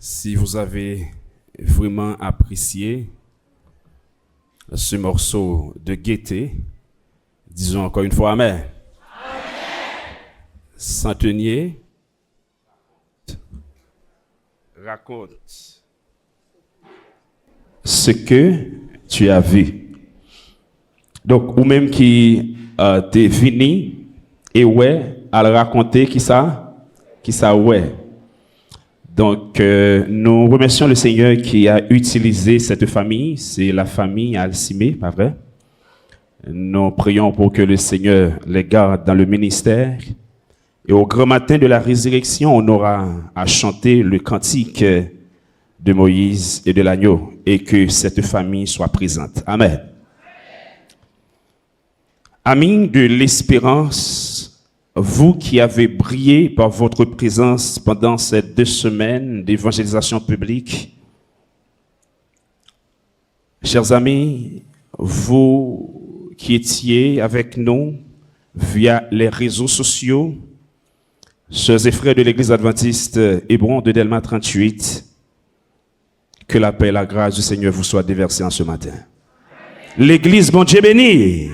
Si vous avez vraiment apprécié ce morceau de gaieté, disons encore une fois Amen. Centenier raconte ce que tu as vu. Donc, ou même qui t'es venu et ouais, à le raconter qui ça ouais. Donc, nous remercions le Seigneur qui a utilisé cette famille. C'est la famille Alcimé, pas vrai? Nous prions pour que le Seigneur les garde dans le ministère. Et au grand matin de la résurrection, on aura à chanter le cantique de Moïse et de l'agneau. Et que cette famille soit présente. Amen. Amis de l'espérance, vous qui avez brillé par votre présence pendant ces 2 semaines d'évangélisation publique, chers amis, vous qui étiez avec nous via les réseaux sociaux, sœurs et frères de l'Église adventiste Hébron de Delma 38, que la paix et la grâce du Seigneur vous soient déversées en ce matin. L'Église, bon Dieu béni.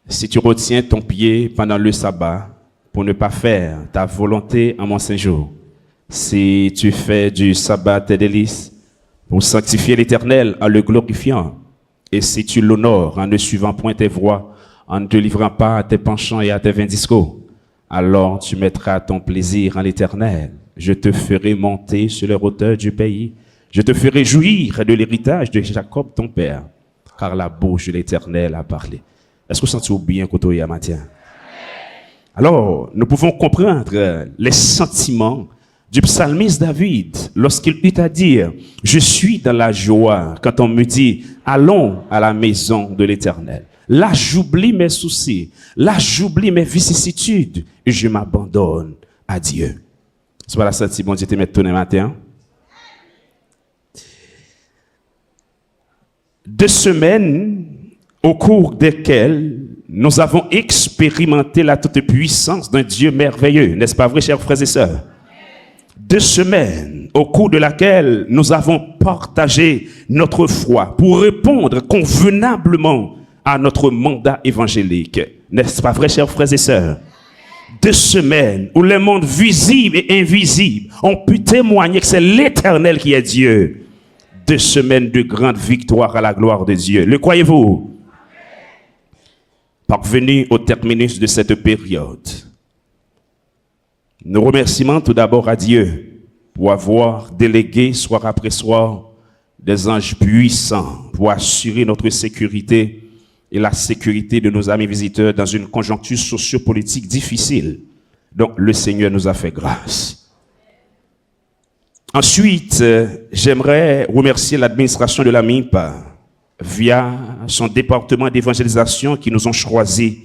Si tu retiens ton pied pendant le sabbat pour ne pas faire ta volonté en mon séjour, si tu fais du sabbat tes délices pour sanctifier l'Éternel en le glorifiant, et si tu l'honores en ne suivant point tes voies, en ne te livrant pas à tes penchants et à tes vains discours, alors tu mettras ton plaisir en l'Éternel. Je te ferai monter sur les hauteurs du pays. Je te ferai jouir de l'héritage de Jacob ton père, car la bouche de l'Éternel a parlé. Est-ce que vous sentez bien côté à matin? Alors, nous pouvons comprendre les sentiments du psalmiste David lorsqu'il eut à dire « Je suis dans la joie quand on me dit « Allons à la maison de l'Éternel ». Là, j'oublie mes soucis. Là, j'oublie mes vicissitudes et je m'abandonne à Dieu. C'est pas la sentiment bon Dieu te mettre matin. 2 semaines au cours desquelles nous avons expérimenté la toute-puissance d'un Dieu merveilleux. N'est-ce pas vrai, chers frères et sœurs? 2 semaines au cours de laquelle nous avons partagé notre foi pour répondre convenablement à notre mandat évangélique. N'est-ce pas vrai, chers frères et sœurs? 2 semaines où les mondes visibles et invisibles ont pu témoigner que c'est l'Éternel qui est Dieu. 2 semaines de grande victoire à la gloire de Dieu. Le croyez-vous? Parvenus au terminus de cette période, nous remercions tout d'abord à Dieu pour avoir délégué soir après soir des anges puissants pour assurer notre sécurité et la sécurité de nos amis visiteurs dans une conjoncture sociopolitique difficile. Donc le Seigneur nous a fait grâce. Ensuite, j'aimerais remercier l'administration de la MIPA via son département d'évangélisation qui nous ont choisis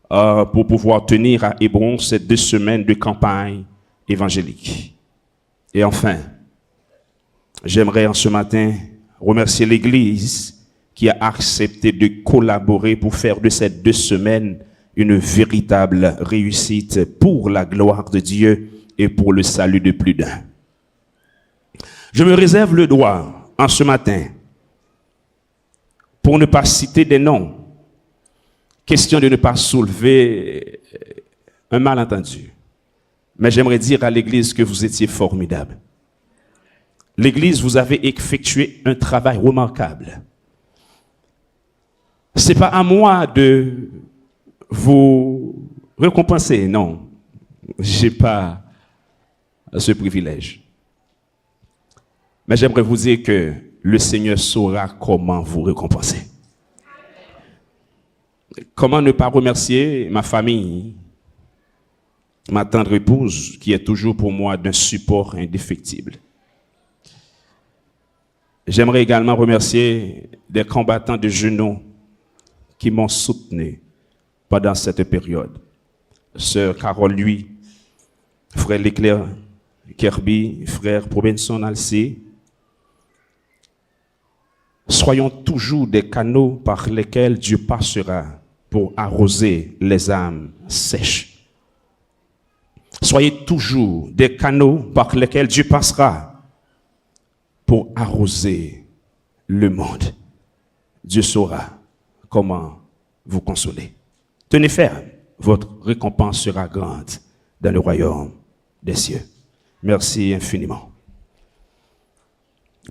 pour pouvoir tenir à Hébron ces 2 semaines de campagne évangélique. Et enfin, j'aimerais en ce matin remercier l'Église qui a accepté de collaborer pour faire de ces 2 semaines une véritable réussite pour la gloire de Dieu et pour le salut de plus d'un. Je me réserve le droit en ce matin, pour ne pas citer des noms, question de ne pas soulever un malentendu. Mais j'aimerais dire à l'Église que vous étiez formidable. L'Église, vous avez effectué un travail remarquable. Ce n'est pas à moi de vous récompenser, non. Je n'ai pas ce privilège. Mais j'aimerais vous dire que le Seigneur saura comment vous récompenser. Comment ne pas remercier ma famille, ma tendre épouse, qui est toujours pour moi d'un support indéfectible. J'aimerais également remercier des combattants de genoux qui m'ont soutenu pendant cette période. Sœur Carole Lui, frère Leclerc Kirby, frère Robinson Alcé. Soyons toujours des canaux par lesquels Dieu passera pour arroser les âmes sèches. soyez toujours des canaux par lesquels Dieu passera pour arroser le monde. Dieu saura comment vous consoler. Tenez ferme, votre récompense sera grande dans le royaume des cieux. Merci infiniment.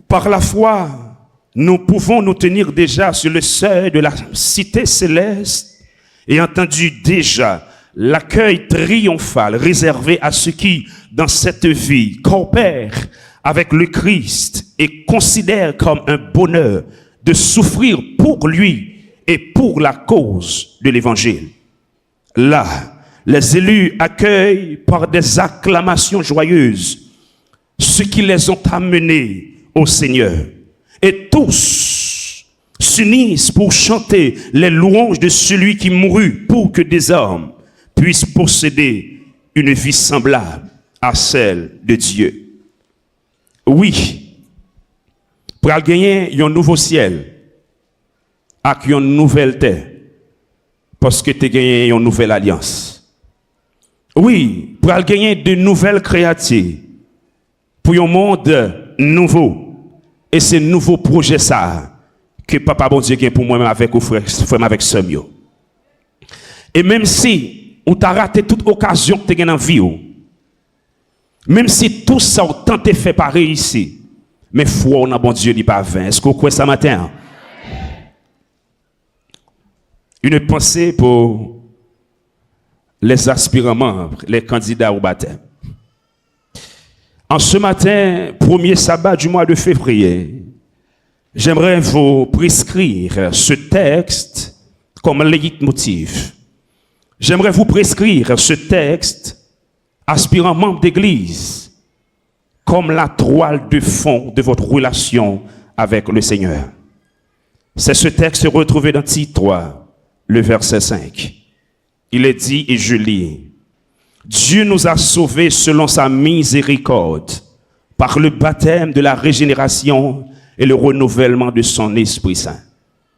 Par la foi, nous pouvons nous tenir déjà sur le seuil de la cité céleste et entendu déjà l'accueil triomphal réservé à ceux qui, dans cette vie, coopèrent avec le Christ et considèrent comme un bonheur de souffrir pour lui et pour la cause de l'évangile. Là, les élus accueillent par des acclamations joyeuses ceux qui les ont amenés au Seigneur. Et tous s'unissent pour chanter les louanges de celui qui mourut pour que des hommes puissent posséder une vie semblable à celle de Dieu. Oui, pour gagner un nouveau ciel, avec une nouvelle terre, parce que tu as gagné une nouvelle alliance. Oui, pour gagner de nouvelles créatures, pour un monde nouveau. Et c'est nouveau projet ça que Papa bon Dieu gagne pour moi-même avec ou frère avec Samuel. Et même si on t'a raté toute occasion que tu as gagné dans la vie, même si tout ça a tenté fait par réussir, mais foi on a bon Dieu n'est pas vain. Est-ce que vous croyez ça matin? Une pensée pour les aspirants membres, les candidats au baptême. En ce matin, premier sabbat du mois de février, j'aimerais vous prescrire ce texte comme leitmotiv. J'aimerais vous prescrire ce texte, aspirant membre d'église, comme la toile de fond de votre relation avec le Seigneur. C'est ce texte retrouvé dans Tite 3, le verset 5. Il est dit, et je lis, Dieu nous a sauvés selon sa miséricorde, par le baptême de la régénération et le renouvellement de son Esprit Saint.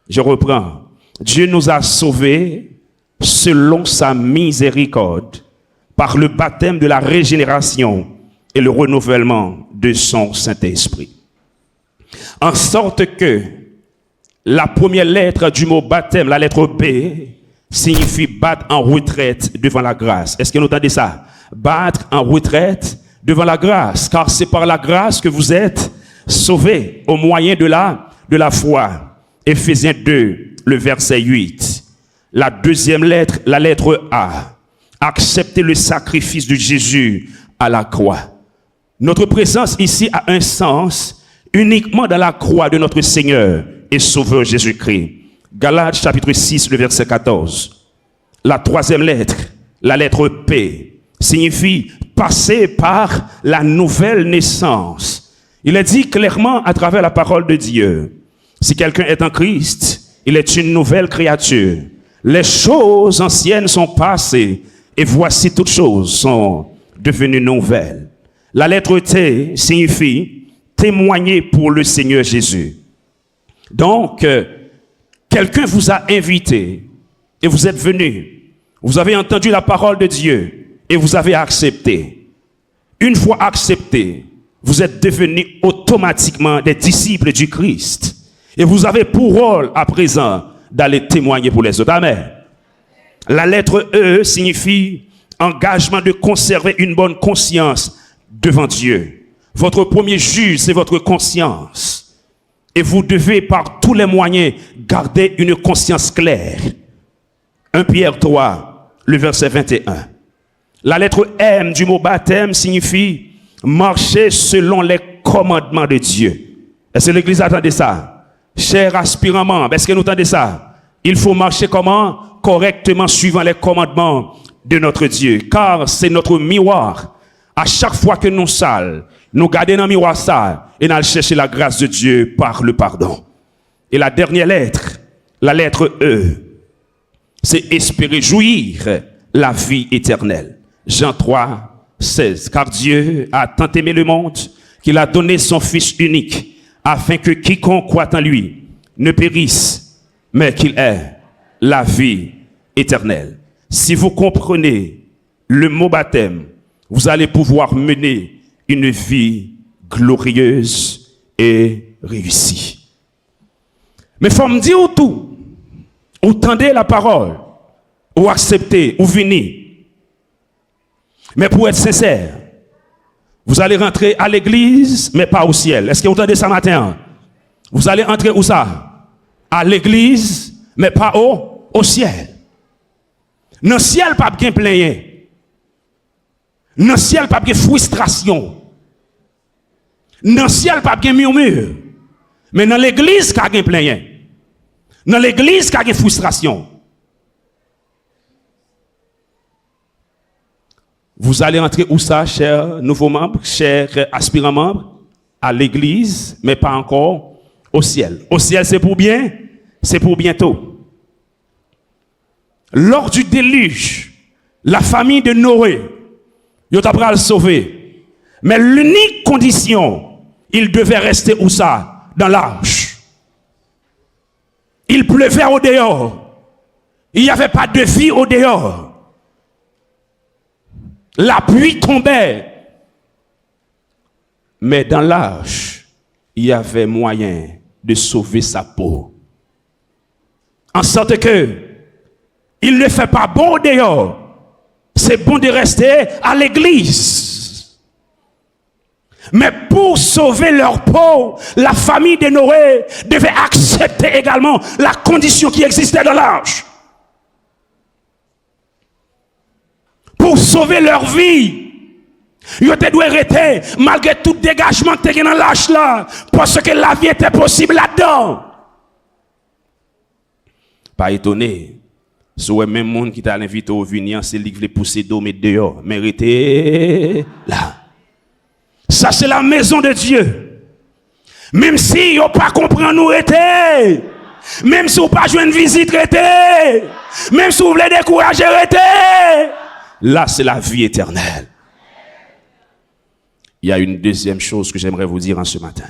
Je reprends. Dieu nous a sauvés selon sa miséricorde, par le baptême de la régénération et le renouvellement de son Saint-Esprit. En sorte que la première lettre du mot baptême, la lettre B, signifie battre en retraite devant la grâce. Est-ce que vous entendez ça? Battre en retraite devant la grâce, car c'est par la grâce que vous êtes sauvés au moyen de la foi. Éphésiens 2, le verset 8. La deuxième lettre, la lettre A. Accepter le sacrifice de Jésus à la croix. Notre présence ici a un sens uniquement dans la croix de notre Seigneur et Sauveur Jésus-Christ. Galates chapitre 6, le verset 14. La troisième lettre, la lettre P, signifie passer par la nouvelle naissance. Il est dit clairement à travers la parole de Dieu. Si quelqu'un est en Christ, il est une nouvelle créature. Les choses anciennes sont passées et voici toutes choses sont devenues nouvelles. La lettre T signifie témoigner pour le Seigneur Jésus. Donc, quelqu'un vous a invité et vous êtes venu. Vous avez entendu la parole de Dieu et vous avez accepté. Une fois accepté, vous êtes devenus automatiquement des disciples du Christ. Et vous avez pour rôle à présent d'aller témoigner pour les autres. Amen. La lettre E signifie engagement de conserver une bonne conscience devant Dieu. Votre premier juge, c'est votre conscience. Et vous devez par tous les moyens garder une conscience claire. 1 Pierre 3, le verset 21. La lettre M du mot baptême signifie marcher selon les commandements de Dieu. Est-ce que l'Église attendait ça? Chers aspirants membres, est-ce que nous entendez ça? Il faut marcher comment? Correctement suivant les commandements de notre Dieu. Car c'est notre miroir. À chaque fois que nous sales, nous gardons dans le miroir ça et nous allons chercher la grâce de Dieu par le pardon. Et la dernière lettre, la lettre E, c'est espérer jouir la vie éternelle. Jean 3, 16. Car Dieu a tant aimé le monde qu'il a donné son Fils unique afin que quiconque croit en lui ne périsse, mais qu'il ait la vie éternelle. Si vous comprenez le mot baptême, vous allez pouvoir mener une vie glorieuse et réussie. Mais il faut me dire tout. Ou tendez la parole, ou acceptez, ou venez. Mais pour être sincère, vous allez rentrer à l'église, mais pas au ciel. Est-ce que vous entendez ça matin? Vous allez entrer où ça? À l'église, mais pas au ciel. Dans le ciel, pas de plein. Dans le ciel, pas de frustration. Dans le ciel, pas de murmure. Mais dans l'église, il y a plein. Dans l'église, il y a frustration. Vous allez entrer où ça, chers nouveaux membres, chers aspirants membres? À l'église, mais pas encore au ciel. Au ciel, c'est pour bien, c'est pour bientôt. Lors du déluge, la famille de Noé, ils ont appris à le sauver. Mais l'unique condition, il devait rester où ça? Dans l'arche. Il pleuvait au dehors. Il n'y avait pas de vie au dehors. La pluie tombait. Mais dans l'arche, il y avait moyen de sauver sa peau. En sorte que il ne fait pas bon au dehors. C'est bon de rester à l'église. Mais pour sauver leur peau, la famille de Noé devait accepter également la condition qui existait dans l'arche. Pour sauver leur vie, ils doivent arrêter malgré tout dégagement qui était dans l'arche là, parce que la vie était possible là-dedans. Pas étonné. Si le même monde qui t'a invité au venir, c'est lui qui veut pousser d'eau, mais dehors. Mais restez là. Ça, c'est la maison de Dieu. Même si vous pas comprendre nous restez. Même si vous pas jouer une visite, restez. Même si vous voulez décourager, restez. Là, c'est la vie éternelle. Il y a une deuxième chose que j'aimerais vous dire en ce matin.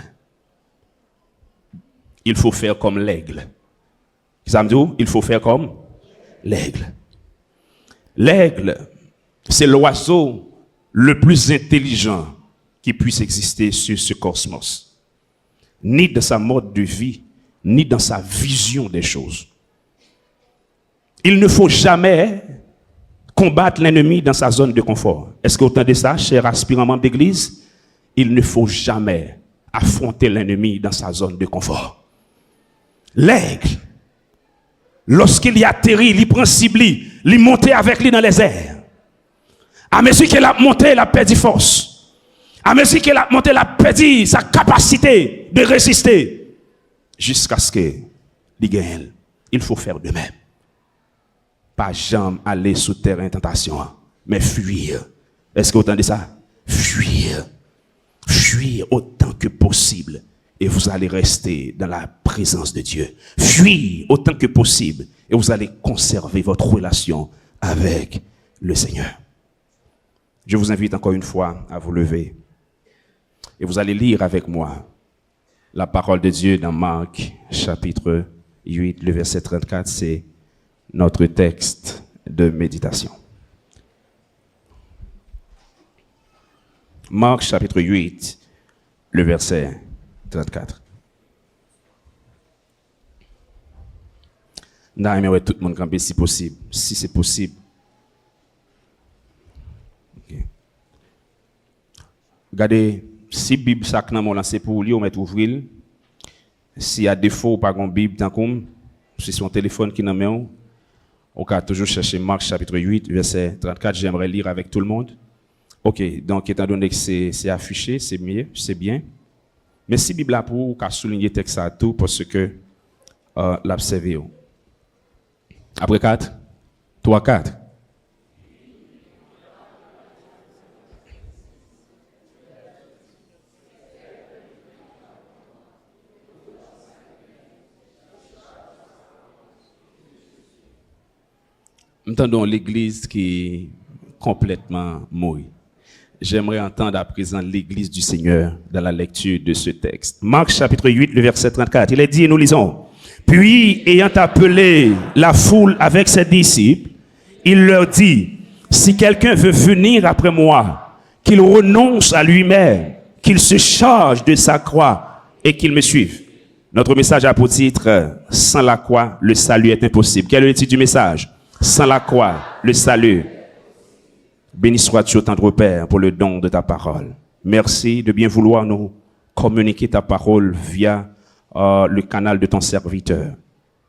Il faut faire comme l'aigle. Samedou, il faut faire comme l'aigle. L'aigle, c'est l'oiseau le plus intelligent qui puisse exister sur ce cosmos. Ni dans sa mode de vie, ni dans sa vision des choses. Il ne faut jamais combattre l'ennemi dans sa zone de confort. Est-ce que vous entendez ça, chers aspirants membres d'église? Il ne faut jamais affronter l'ennemi dans sa zone de confort. L'aigle, lorsqu'il y atterrit, il prend cible, il monte avec lui dans les airs. À mesure qu'il a monté, il a perdu force. À mesure qu'il a monté, il a perdu sa capacité de résister. Jusqu'à ce qu'il gagne. Il faut faire de même. Pas jamais aller sous terrain tentation, mais fuir. Est-ce que vous entendez ça? Fuir. Fuir autant que possible. Et vous allez rester dans la présence de Dieu. Fuir autant que possible. Et vous allez conserver votre relation avec le Seigneur. Je vous invite encore une fois à vous lever. Et vous allez lire avec moi la parole de Dieu dans Marc, chapitre 8, le verset 34. C'est notre texte de méditation. Marc, chapitre 8, le verset 34. Non, mais tout le monde camper si possible. Si c'est possible. Okay. Regardez, si la Bible ça nan mon lancé pour lui, on met ouvrir. S'il y a défaut pas une Bible tant comme c'est son téléphone qui n'a main, on peut toujours chercher Marc chapitre 8 verset 34, j'aimerais lire avec tout le monde. OK, donc étant donné que c'est affiché, c'est mieux, c'est bien. Mais si la Bible a pour qu'a souligner texte à tout parce que l'observer. Après 4, 3 4. Entendons l'église qui est complètement morte. J'aimerais entendre à présent l'église du Seigneur dans la lecture de ce texte. Marc chapitre 8, le verset 34. Il est dit, et nous lisons, « Puis, ayant appelé la foule avec ses disciples, il leur dit, si quelqu'un veut venir après moi, qu'il renonce à lui-même, qu'il se charge de sa croix et qu'il me suive. Notre message a pour titre « Sans la croix, le salut est impossible ». Quel est le titre du message? Sans la croix, le salut. Béni sois-tu, ô tendre Père, pour le don de ta parole. Merci de bien vouloir nous communiquer ta parole via le canal de ton serviteur.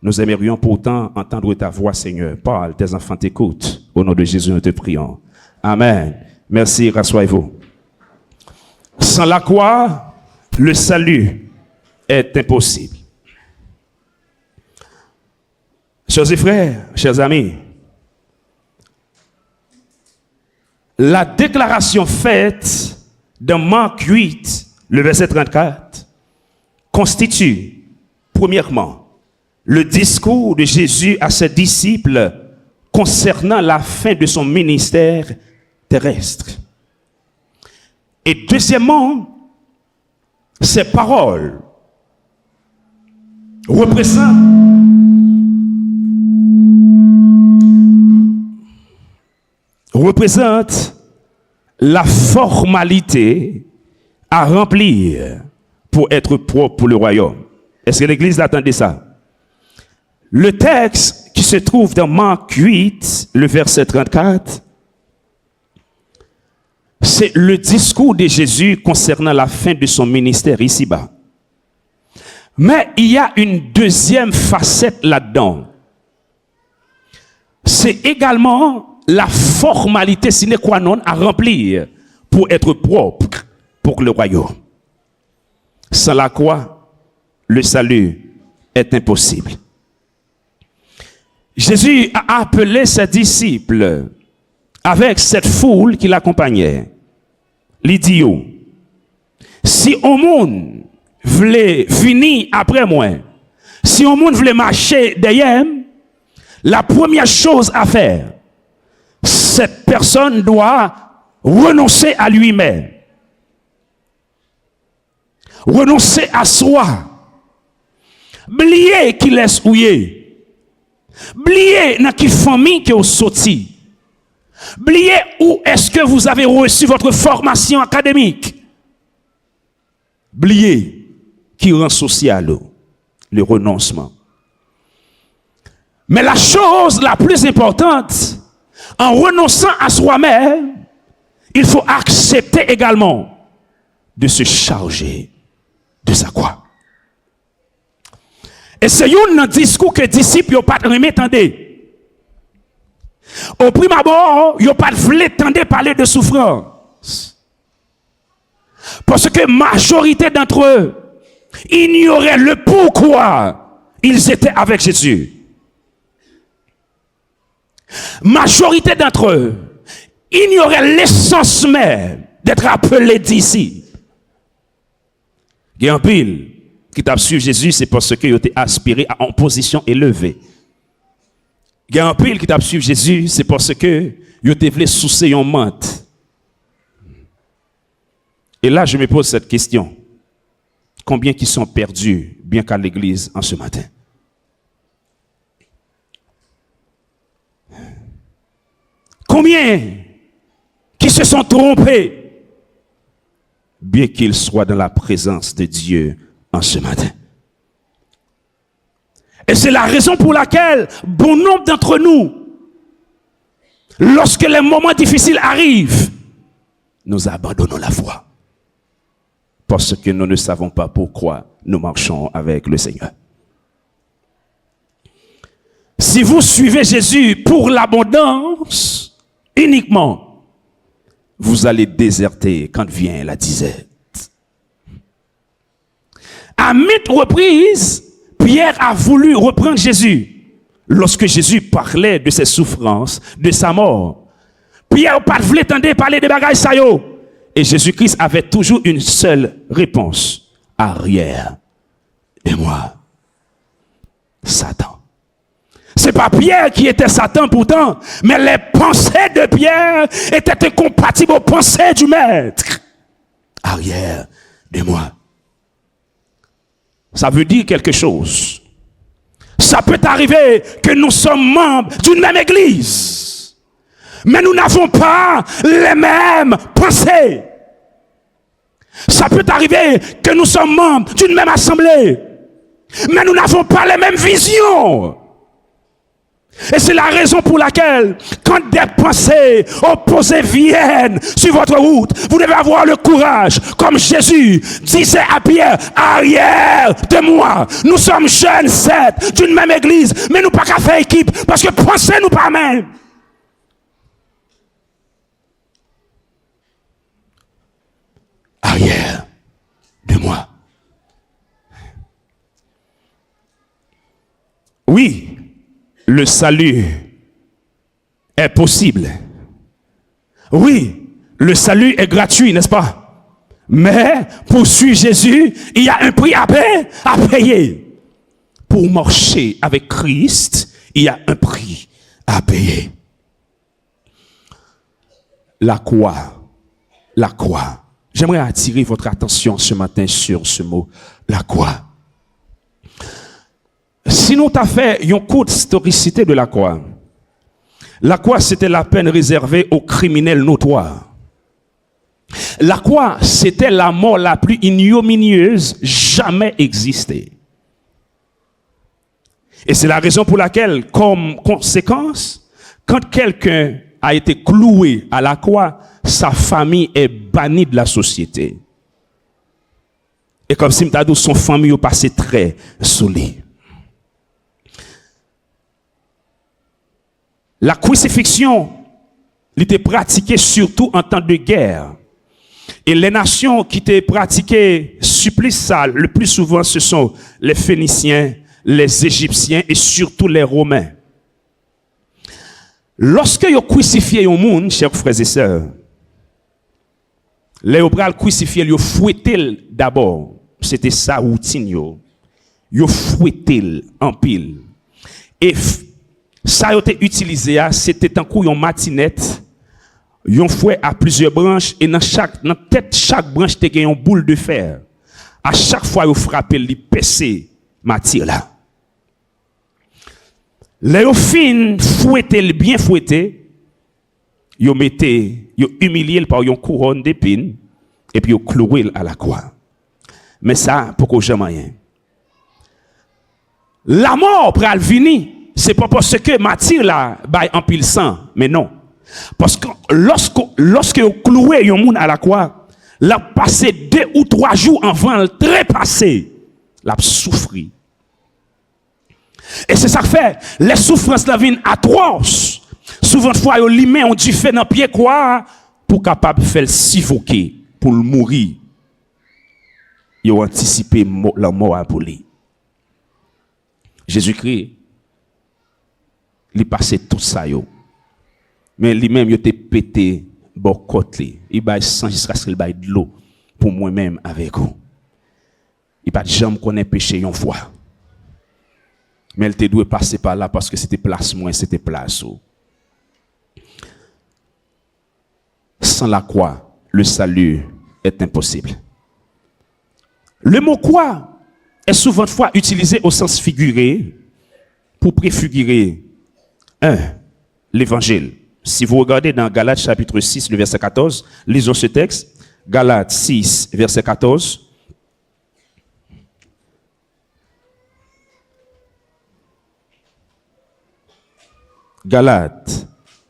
Nous aimerions pourtant entendre ta voix, Seigneur. Parle, tes enfants t'écoutent. Au nom de Jésus, nous te prions. Amen. Merci, rassoyez-vous. Sans la croix, le salut est impossible. Chers et frères, chers amis, la déclaration faite dans Marc 8, le verset 34, constitue, premièrement, le discours de Jésus à ses disciples concernant la fin de son ministère terrestre. Et deuxièmement, ces paroles représentent la formalité à remplir pour être propre pour le royaume. Est-ce que l'Église attendait ça? Le texte qui se trouve dans Marc 8, le verset 34, c'est le discours de Jésus concernant la fin de son ministère ici-bas. Mais il y a une deuxième facette là-dedans. C'est également la formalité sine qua non à remplir pour être propre pour le royaume. Sans la croix, le salut est impossible. Jésus a appelé ses disciples avec cette foule qui l'accompagnait. Il dit, si on monde voulait venir après moi, si on monde voulait marcher derrière, la première chose à faire, cette personne doit renoncer à lui-même. Renoncer à soi. Oublier qu'il est ouillé. Oubliez dans quelle famille que vous sorti. Oubliez où est-ce que vous avez reçu votre formation académique. Oubliez qui rend social le renoncement. Mais la chose la plus importante, en renonçant à soi-même, il faut accepter également de se charger de sa croix. Et c'est un discours que les disciples n'ont pas aimé entendre. Au prime abord, ils n'ont pas voulu entendre parler de souffrance. Parce que la majorité d'entre eux ignoraient le pourquoi ils étaient avec Jésus. Majorité d'entre eux ignoraient l'essence même d'être appelés disciples. Il y a un pile qui t'a suivi Jésus, c'est parce qu'ils ont été aspirés à une position élevée. Il y a un pile qui t'a suivi Jésus, c'est parce qu'ils ont été souciés en menthe. Et là, je me pose cette question. Combien qui sont perdus, bien qu'à l'église, en ce matin? Combien qui se sont trompés, bien qu'ils soient dans la présence de Dieu en ce matin? Et c'est la raison pour laquelle bon nombre d'entre nous, lorsque les moments difficiles arrivent, nous abandonnons la foi. Parce que nous ne savons pas pourquoi nous marchons avec le Seigneur. Si vous suivez Jésus pour l'abondance uniquement, vous allez déserter quand vient la disette. À maintes reprises, Pierre a voulu reprendre Jésus. Lorsque Jésus parlait de ses souffrances, de sa mort, Pierre n'a pas voulu entendre parler de bagailles ça yo. Et Jésus-Christ avait toujours une seule réponse. Arrière de moi, Satan. C'est pas Pierre qui était Satan pourtant, mais les pensées de Pierre étaient incompatibles aux pensées du Maître. Arrière de moi. Ça veut dire quelque chose. Ça peut arriver que nous sommes membres d'une même église. mais nous n'avons pas les mêmes pensées. Ça peut arriver que nous sommes membres d'une même assemblée, mais nous n'avons pas les mêmes visions. Et c'est la raison pour laquelle, quand des pensées opposées viennent sur votre route, vous devez avoir le courage, comme Jésus disait à Pierre, arrière de moi. Nous sommes jeunes, certes, d'une même église, mais nous pas qu'à faire équipe, parce que pensez nous pas même. Arrière de moi. Oui. Le salut est possible. Oui, le salut est gratuit, n'est-ce pas? Mais pour suivre Jésus, il y a un prix à payer. Pour marcher avec Christ, il y a un prix à payer. La croix. La croix. J'aimerais attirer votre attention ce matin sur ce mot, la croix. Si nous t'avons fait une courte historicité de la croix c'était la peine réservée aux criminels notoires. La croix, c'était la mort la plus ignominieuse jamais existée. Et c'est la raison pour laquelle, comme conséquence, quand quelqu'un a été cloué à la croix, sa famille est bannie de la société. Et comme si m'tadou son famille a passé très solide. La crucifixion était pratiquée surtout en temps de guerre. Et les nations qui étaient pratiquées supplice ça, le plus souvent, ce sont les Phéniciens, les Égyptiens et surtout les Romains. Lorsque ils crucifiaient un monde, chers frères et sœurs, les obral crucifiés, ils fouettaient d'abord. C'était sa routine. Ils fouettaient en pile. Et ça a été utilisé, c'était un coup, une matinette, un fouet à plusieurs branches, et dans tête chaque branche, il y a une boule de fer. À chaque fois, vous frappez, vous percez matière là. Les fin fouetté, bien fouetté, vous mettez, vous humiliez par une couronne d'épines, et puis vous clouez à la croix. Mais ça, pour que jamais rien. La mort pral venir. C'est pas parce que Mathilde là baille en pile sang, mais non. Parce que lorsque vous clouez un monde à la croix, l'a passé 2 ou 3 jours avant le trépasser, l'a souffri. Et c'est ça que fait, les souffrances la viennent atroces. Souvent de fois, ils limé on dit fait dans pied quoi pour capable de faire suffoquer, pour le mourir. Ils ont anticipé la mort à lui. Jésus-Christ il passait tout ça yo. Mais lui-même il était pété bon côté. Il baille sang jusqu'à ce qu'il baille de l'eau pour moi-même avec vous. Il pas jamais connaît péché une fois. Mais il te doit passer par là parce que c'était place moins, c'était place où. Sans la croix, le salut est impossible. Le mot croix est souvent de fois utilisé au sens figuré pour préfigurer l'évangile. Si vous regardez dans Galates chapitre 6, le verset 14, lisons ce texte. Galates 6, verset 14. Galates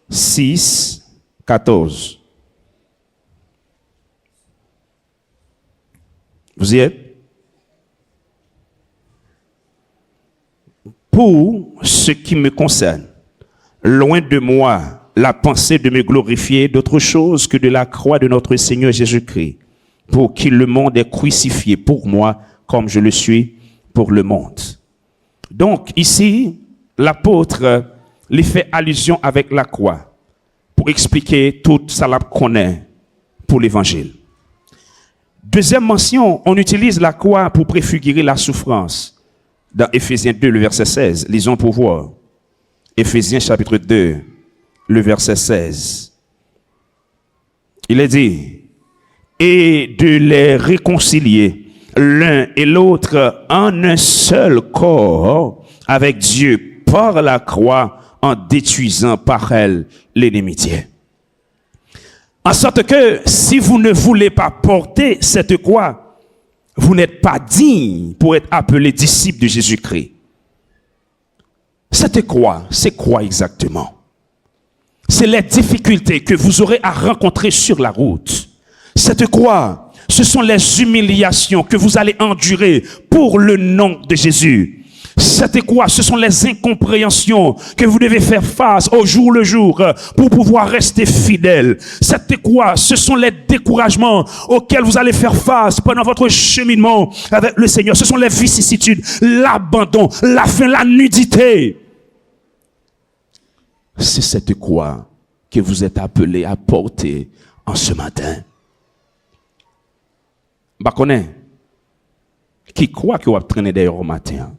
6, 14. Vous y êtes? Pour ce qui me concerne, loin de moi la pensée de me glorifier d'autre chose que de la croix de notre Seigneur Jésus-Christ, pour qui le monde est crucifié pour moi, comme je le suis pour le monde. Donc, ici, l'apôtre lui fait allusion avec la croix, pour expliquer tout ça qu'on connaît pour l'évangile. Deuxième mention, on utilise la croix pour préfigurer la souffrance. Dans Éphésiens 2, le verset 16, lisons pour voir. Éphésiens chapitre 2, le verset 16. Il est dit, et de les réconcilier l'un et l'autre en un seul corps avec Dieu par la croix, en détruisant par elle l'inimitié. En sorte que si vous ne voulez pas porter cette croix, vous n'êtes pas digne pour être appelé disciple de Jésus-Christ. Cette croix, c'est quoi exactement? C'est les difficultés que vous aurez à rencontrer sur la route. Cette croix, ce sont les humiliations que vous allez endurer pour le nom de Jésus. Cette croix, ce sont les incompréhensions que vous devez faire face au jour le jour pour pouvoir rester fidèle. Cette croix, ce sont les découragements auxquels vous allez faire face pendant votre cheminement avec le Seigneur. Ce sont les vicissitudes, l'abandon, la faim, la nudité. C'est cette croix que vous êtes appelé à porter en ce matin. Connais qui croit que vous avez traîné d'ailleurs au matin.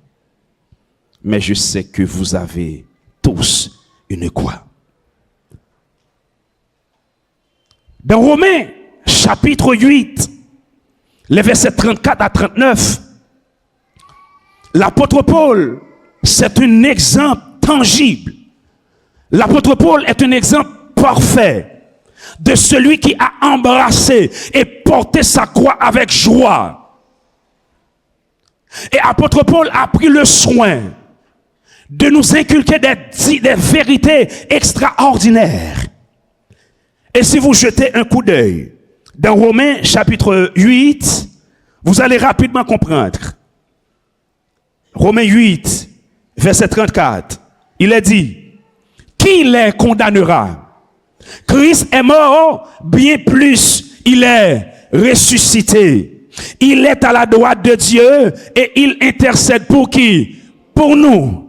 Mais je sais que vous avez tous une croix. Dans Romains, chapitre 8, les versets 34 à 39, l'apôtre Paul, c'est un exemple tangible. L'apôtre Paul est un exemple parfait de celui qui a embrassé et porté sa croix avec joie. Et apôtre Paul a pris le soin de nous inculquer des vérités extraordinaires. Et si vous jetez un coup d'œil dans Romains chapitre 8, vous allez rapidement comprendre. Romains 8, verset 34, il est dit, qui les condamnera? Christ est mort, bien plus, il est ressuscité. Il est à la droite de Dieu et il intercède pour qui? Pour nous.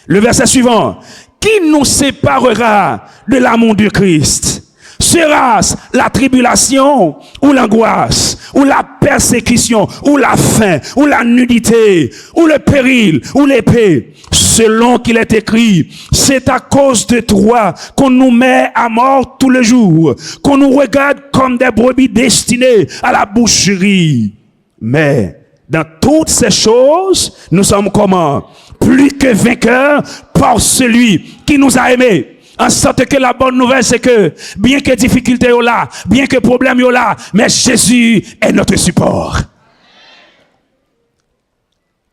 Le verset suivant. Qui nous séparera de l'amour de Christ? Sera-ce la tribulation ou l'angoisse, ou la persécution, ou la faim, ou la nudité, ou le péril, ou l'épée? Selon qu'il est écrit, c'est à cause de toi qu'on nous met à mort tous les jours, qu'on nous regarde comme des brebis destinées à la boucherie. Mais dans toutes ces choses, nous sommes comment? Plus que vainqueurs par celui qui nous a aimés. En sorte que la bonne nouvelle, c'est que, bien que difficulté est là, bien que problème est là, mais Jésus est notre support.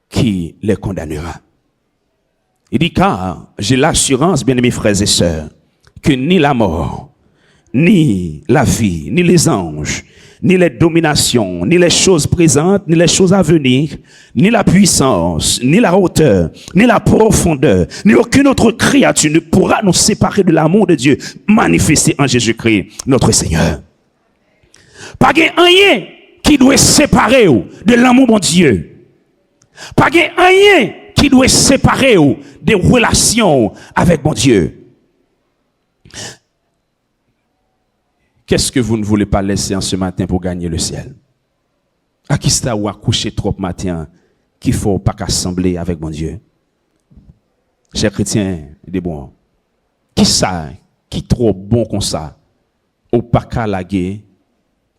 Qui les condamnera? Il dit, car j'ai l'assurance, bien-aimés frères et sœurs, que ni la mort, ni la vie, ni les anges, ni les dominations, ni les choses présentes, ni les choses à venir, ni la puissance, ni la hauteur, ni la profondeur, ni aucune autre créature ne pourra nous séparer de l'amour de Dieu manifesté en Jésus-Christ, notre Seigneur. Pas rien qui doit séparer de l'amour de Dieu. Pas rien qui doit séparer des relations avec mon Dieu. Qu'est-ce que vous ne voulez pas laisser en ce matin pour gagner le ciel? À qui ça ou à coucher trop matin qu'il faut pas qu'assembler avec mon Dieu? Chers chrétiens, des bons. Qui ça, qui trop bon comme ça, ou pas qu'à laguer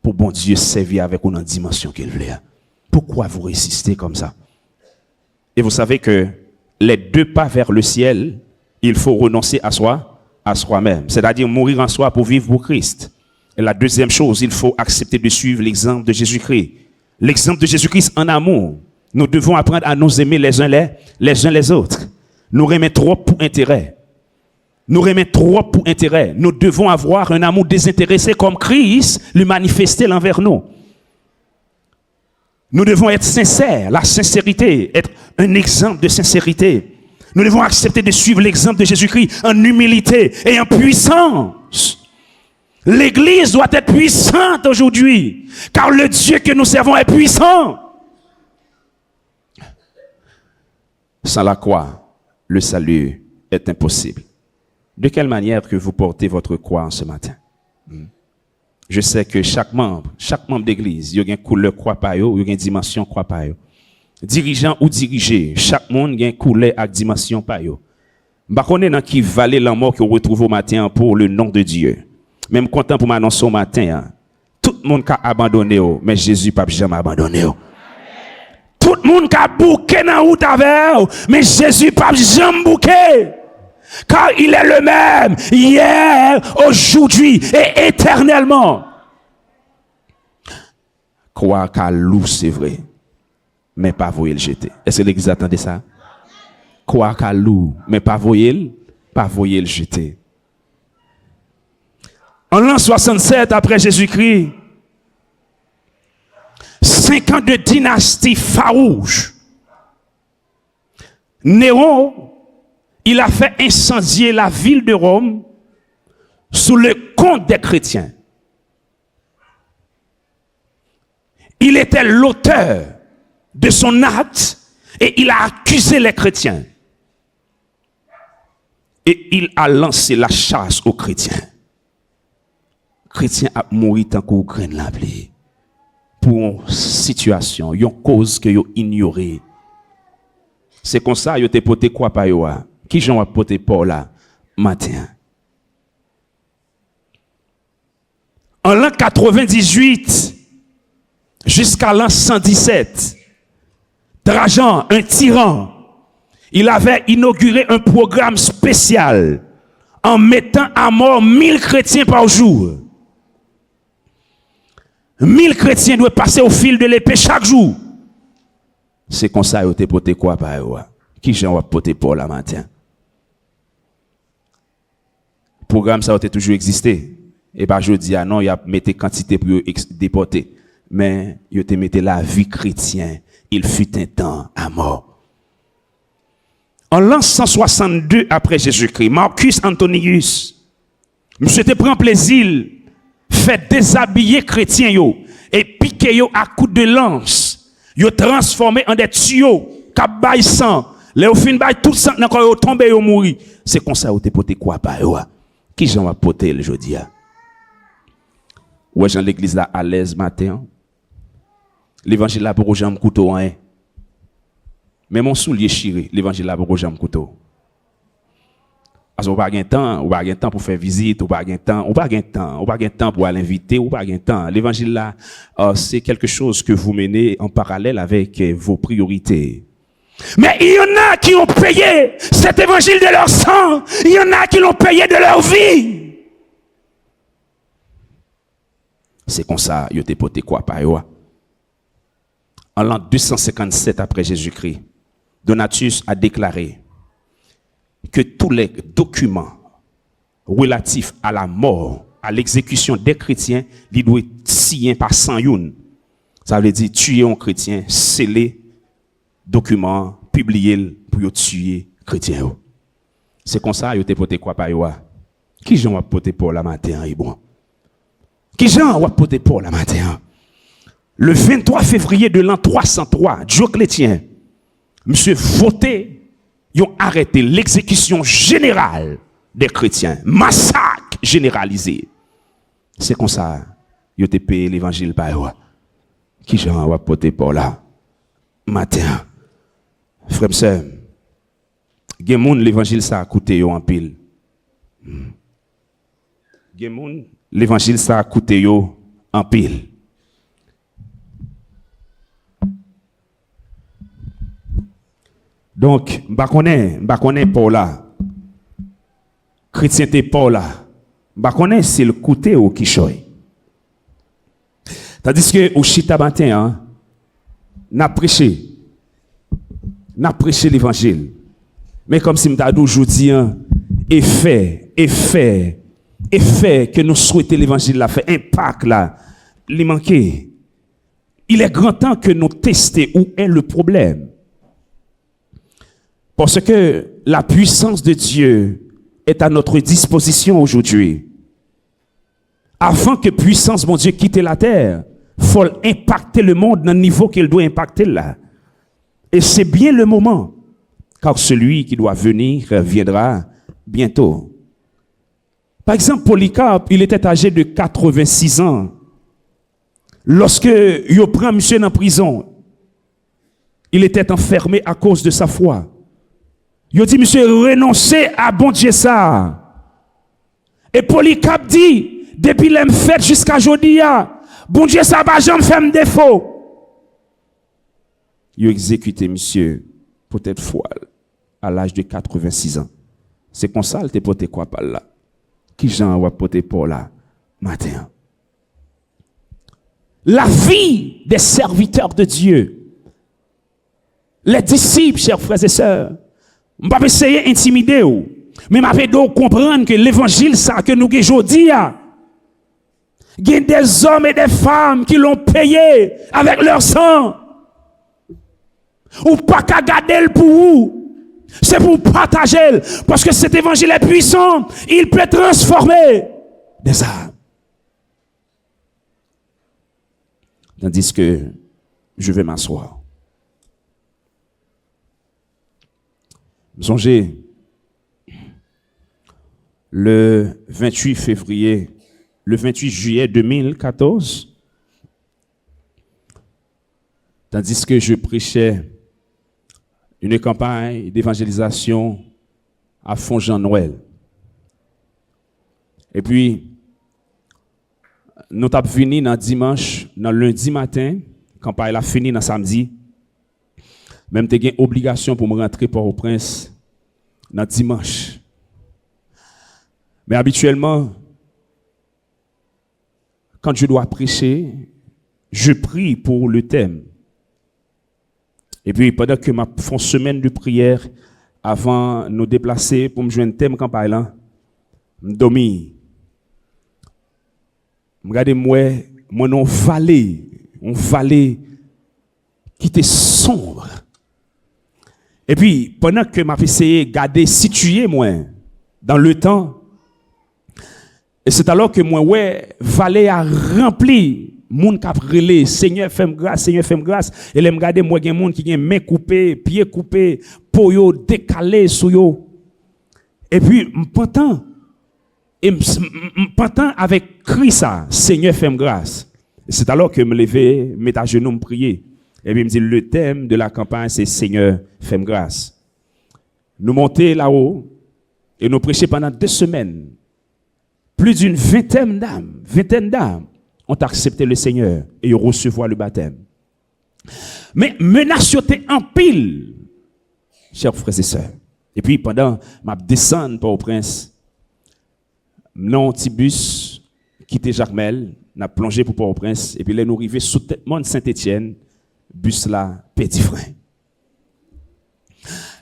pour bon Dieu servir avec une dimension qu'il voulait? Pourquoi vous résistez comme ça? Et vous savez que les deux pas vers le ciel, il faut renoncer à soi-même. C'est-à-dire mourir en soi pour vivre pour Christ. Et la deuxième chose, il faut accepter de suivre l'exemple de Jésus-Christ. L'exemple de Jésus-Christ en amour. Nous devons apprendre à nous aimer les uns les autres. Nous aimer trop pour intérêt. Nous aimer trop pour intérêt. Nous devons avoir un amour désintéressé comme Christ le manifestait envers nous. Nous devons être sincères. La sincérité, être un exemple de sincérité. Nous devons accepter de suivre l'exemple de Jésus-Christ en humilité et en puissance. L'Église doit être puissante aujourd'hui, car le Dieu que nous servons est puissant. Sans la croix, le salut est impossible. De quelle manière que vous portez votre croix en ce matin? Je sais que chaque membre d'église, il y a une couleur croix par eux, il y a une dimension croix par eux. Dirigeant ou dirigé, chaque monde a une couleur avec dimension par eux. Je connais dans qui valait la mort que vous retrouvez au matin pour le nom de Dieu. Même content pour m'annoncer au matin, tout le monde a abandonné, mais Jésus n'a jamais abandonné. Tout le monde a bouqué dans la route avec, mais Jésus n'a jamais bouqué. Car il est le même hier, aujourd'hui et éternellement. Croire qu'à loup, c'est vrai, mais pas voyer le jeter. Est-ce que l'église attendait ça? Croire qu'à loup, mais pas voyer le jeter. En l'an 67 après Jésus-Christ, 5 ans de dynastie farouche. Néron, il a fait incendier la ville de Rome sous le compte des chrétiens. Il était l'auteur de son acte et il a accusé les chrétiens. Et il a lancé la chasse aux chrétiens. Chrétiens a mouru tant qu'on graine la pluie. Pour une situation, une cause que vous ignorez. C'est comme ça, vous avez porté quoi par vous? Qui j'en a porté pour là, matin? En l'an 98, jusqu'à l'an 117, Trajan, un tyran, il avait inauguré un programme spécial en mettant à mort 1000 chrétiens par jour. 1000 chrétiens doivent passer au fil de l'épée chaque jour. C'est comme ça que vous avez porté quoi par vous? Qui j'en a porté pour la matin? Le programme ça a toujours existé. Et pas je dis non, il y a mis quantité pour déporter. Mais il a mis la vie chrétienne. Il fut un temps à mort. En l'an 162 après Jésus-Christ, Marcus Antonius, monsieur te prend plaisir, fait déshabiller chrétiens yo, et piquer yo à coups de lance, yo transformé en des tuyaux, cap bay sang, les au fin bay tout sang encore yo tomber yo mourir. C'est comme ça ou te poté quoi pa yo. Qui j'en va poter le jodi a? Ouais, Jean l'église là à l'aise matin. L'évangile là pour jambe couteau hein. Mais mon soulier chiré, l'évangile là pour jambe couteau. Parce qu'on pas gain temps pour faire visite, on pas gain temps pour aller inviter, on pas gain temps. L'évangile là c'est quelque chose que vous menez en parallèle avec vos priorités. Mais il y en a qui ont payé cet évangile de leur sang, il y en a qui l'ont payé de leur vie. C'est comme ça, yo te poté quoi par yo. En l'an 257 après Jésus-Christ, Donatus a déclaré que tous les documents relatifs à la mort, à l'exécution des chrétiens, ils doivent être signés par 100 youn. Ça veut dire tuer un chrétien, sceller document, publier pour tuer chrétien. C'est comme ça, vous avez porté quoi par yo? Qui j'en a porté pour la matin, bon? Qui j'en a porté pour la matin? Le 23 février de l'an 303, Dioclétien, monsieur voté, ils ont arrêté l'exécution générale des chrétiens. Massacre généralisé. C'est comme ça, ils ont payé l'évangile par eux. Qui j'en a porté pour la matin? Frère, sœur, l'évangile ça a coûté en pile. L'évangile ça a coûté en pile. Donc, m'ba connaît Paul là. Chrétienté Paul là. M'ba connaît c'est le côté au qui choy. Tandis que au chita matin hein, n'a prêché l'évangile. Mais comme si m'ta dit aujourd'hui hein, effet que nous souhaitons l'évangile là fait impact là, il manquait. Il est grand temps que nous testions où est le problème. Parce que la puissance de Dieu est à notre disposition aujourd'hui. Avant que puissance, mon Dieu, quitte la terre, il faut impacter le monde dans le niveau qu'il doit impacter là. Et c'est bien le moment, car celui qui doit venir viendra bientôt. Par exemple, Polycarpe, il était âgé de 86 ans. Lorsque il prend monsieur en prison, il était enfermé à cause de sa foi. Il dit, monsieur, renoncez à bon Dieu ça. Et Polycarpe dit, depuis l'homme fait jusqu'à aujourd'hui, bon Dieu ça va jamais faire défaut. Il a exécuté monsieur, peut-être foi, à l'âge de 86 ans. C'est comme ça, t'es porté quoi par là? Qui j'en va porter pour là, matin? La vie des serviteurs de Dieu, les disciples, chers frères et sœurs, je ne vais pas essayer d'intimider, mais je vais comprendre que l'évangile, ça que nous avons aujourd'hui, il y a des hommes et des femmes qui l'ont payé avec leur sang. Ou pas qu'à garder pour vous. C'est pour partager. Parce que cet évangile est puissant. Il peut transformer des âmes. Tandis que je vais m'asseoir. Songez, le 28 février, le 28 juillet 2014, tandis que je prêchais une campagne d'évangélisation à Font-Jean-Noël. Et puis, nous avons fini dans dimanche, dans lundi matin, la campagne a fini dans samedi. Même j'ai une obligation pour me rentrer Port-au-Prince dans dimanche. Mais habituellement, quand je dois prêcher, je prie pour le thème. Et puis, pendant que je fais une semaine de prière avant de nous déplacer pour me joindre thème campagne là, je dormis. Regardez moi non vallée, une vallée qui était sombre. Et puis, pendant que je essayé de garder situé moi dans le temps, et c'est alors que moi, vallée a rempli, moun k'ap relé, Seigneur fais-moi grâce, Seigneur fais-moi grâce. Et là, me regarder moi gen moun qui gen main coupée, pied coupé, peau yo décalé sou yo. Et puis m'entend avec cri ça, Seigneur fais-moi grâce. Et c'est alors que me lever, mettre à genoux, me prier. Et puis me dit le thème de la campagne c'est Seigneur fais-moi grâce. Nous monter là-haut et nous prêcher pendant 2 semaines. Plus d'une vingtaine d'âmes ont accepté le Seigneur et ont recevoir le baptême. Mais menace en pile, chers frères et sœurs. Et puis pendant ma descente pour au prince, non petit bus quitté Jacmel, n'a plongé pour Port-au-Prince et puis là nous arrivés sous tellement de Saint-Étienne, bus là petit frein.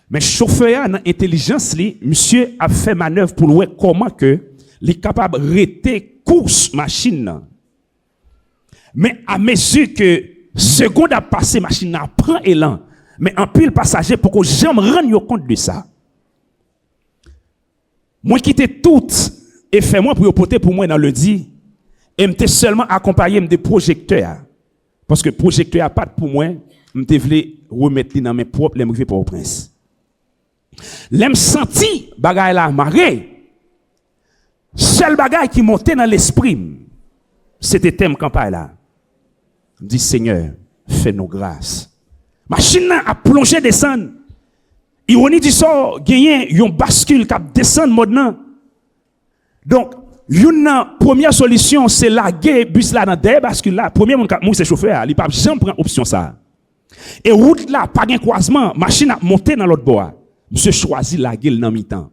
Mais chauffeur dans intelligence li, monsieur a fait manœuvre pour voir comment que il est capable de rester course machine. Mais à mesure que seconde a passé, machine a prend élan. Mais en pile passager pour que j'aime rendre compte de ça. Moi quitter tout et fait moi pour porter pour moi dans le dit et m'était seulement accompagné des projecteurs. Parce que projecteur a pas pour moi, m'était voulu remettre dans mes propres les pour au prince. L'aime senti bagaille la marée. Seul bagage qui montait dans l'esprit, c'était thème campagne là. Je dis Seigneur, fais-nous grâce. Machine a plongé descendre. Ironie du sort, gagné une bascule qui descend maintenant. Donc, une première solution, c'est laguer bus là dans des bascules là. Premier monde qui c'est chauffeur, il pas jamais prendre option ça. Et route là, pas de croisement, machine a monté dans l'autre bord. Monsieur choisit laguer dans mi-temps.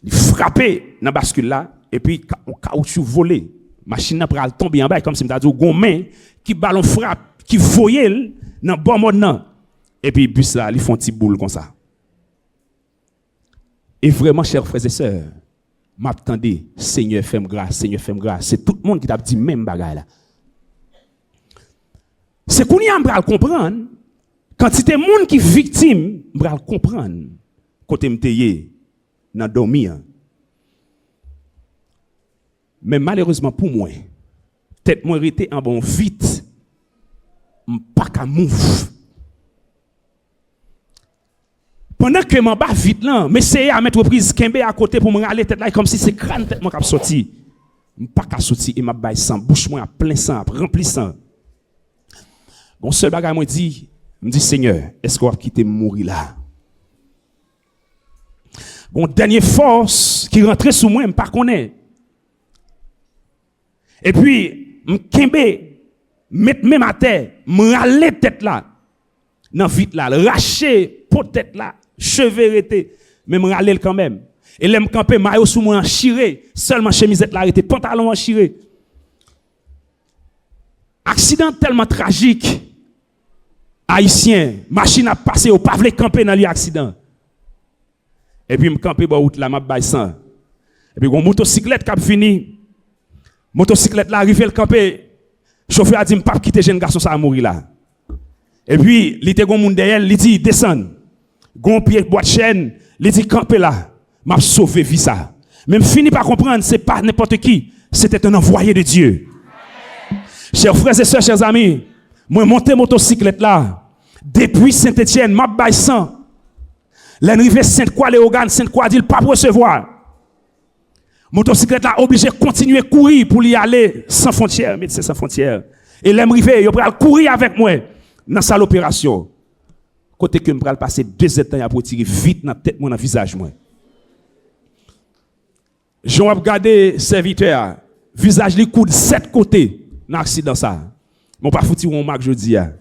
Il frappé dans bascule là et puis on caoutchouc volé. Machine n'a pas tomber en bas comme si m'ta dit gomme qui ballon frappe, qui voyait dans bon mode nan. Et puis bus là, ils font petit boule comme ça. Et vraiment chers frères et sœurs, m'attendez, Seigneur fais-moi grâce, Seigneur fais-moi grâce. C'est tout le monde qui t'a dit même bagaille là. C'est qu'on y a m'bral comprendre quand c'était monde qui victime, m'bral comprendre côté m'teye dans dormir. Mais malheureusement pour moi, tête moi était en bon vite, pas qu'à move. Pendant que m'en bas vite là, mais c'est à mettre prise kembe à côté pour me râler tête là comme si c'est crâne tête moi qui sorti. Pas qu'à sortir et m'a bail sang, bouche moi à plein sang, rempli sang. Bon seul bagage moi dit, me dit Seigneur, est-ce qu'on va quitter mourir là? Bon dernière force qui rentrait sous moi, me pas connaît. Et puis, m'kembe, mettre même à terre, m'raler tête là, dans vite là, racher pour tête là, cheveux rété, même râler quand même. Et l'aime camper, maillot sous moi en chiré, seulement chemisette là arrêté, pantalon en chiré. Accident tellement tragique. Haïtien, machine a passé au pas vle camper dans l'accident. Et puis me camper ba route là m'a bay sang. Et puis une motocyclette qui a fini. Motocyclette là arrivé le camper. Chauffeur a dit pas quitter jeune garçon ça a mourir là. Et puis il était gon monde derrière, il dit descend. Gon pied boîte chaîne, il dit camper là. M'a sauvé vie ça. Même fini par comprendre c'est pas n'importe qui, c'était un envoyé de Dieu. Chers frères et sœurs, chers amis, moi monter motocyclette là depuis Saint-Étienne, m'a bay sang. L'arrivée Sainte-Croix Léogane, Sainte-Croix dit pas recevoir. Motocyclette là obligé de continuer à courir pour y aller sans frontières, médecin sans frontières. Et l'arrivée, il va courir avec moi dans salle opération. Côté que me pral passer 2 ans pour tirer vite dans tête moi dans visage moi. Jean a regardé serviteur, visage li coude 7 côtés dans accident ça. Mon pas fouti on marque jodi a.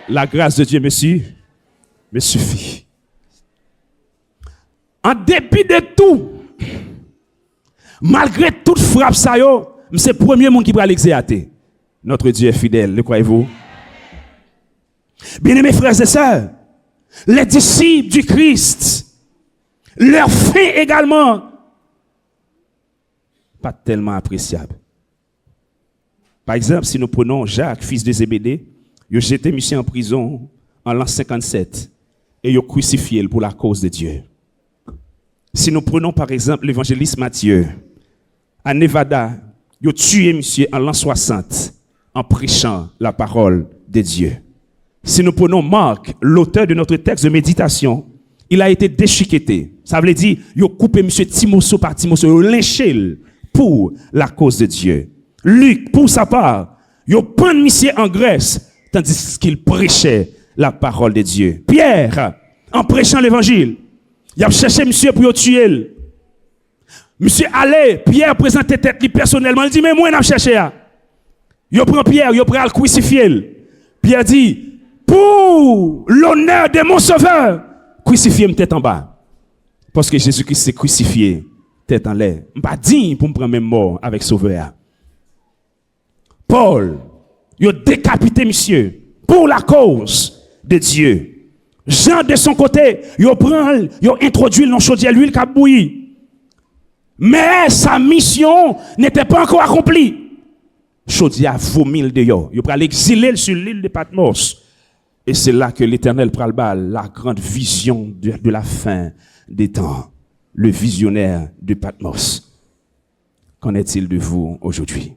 La grâce de Dieu monsieur me suffit. En dépit de tout, malgré toute frappe ça yo, c'est le premier monde qui va l'exéater. Notre Dieu est fidèle, le croyez-vous? Bien-aimés frères et sœurs, les disciples du Christ, leur fin également, pas tellement appréciable. Par exemple, si nous prenons Jacques, fils de Zébédée, il a jeté monsieur en prison en l'an 57 et il a crucifié pour la cause de Dieu. Si nous prenons par exemple l'évangéliste Matthieu, à Nevada, il a tué monsieur en l'an 60 en prêchant la parole de Dieu. Si nous prenons Marc, l'auteur de notre texte de méditation, il a été déchiqueté. Ça veut dire, il a coupé monsieur Timothée par Timothée, il a lynché pour la cause de Dieu. Luc, pour sa part, il a pendu monsieur en Grèce, tandis qu'il prêchait la parole de Dieu. Pierre, en prêchant l'évangile, il a cherché monsieur pour le tuer. Monsieur allait, Pierre présentait tête lui personnellement, il dit, mais moi, je cherché. Il prend Pierre, il prend le crucifier. Pierre dit, pour l'honneur de mon sauveur, crucifiez-moi tête en bas. Parce que Jésus-Christ s'est crucifié tête en l'air. Je ne pas digne pour me prendre même mort avec sauveur. Paul, il a décapité monsieur pour la cause de Dieu. Jean, de son côté, il a introduit dans le chaudière l'huile qui a bouilli. Mais sa mission n'était pas encore accomplie. Chaudière a vomi le dehors. Il a l'exiler sur l'île de Patmos. Et c'est là que l'Éternel pral bal la grande vision de la fin des temps. Le visionnaire de Patmos. Qu'en est-il de vous aujourd'hui?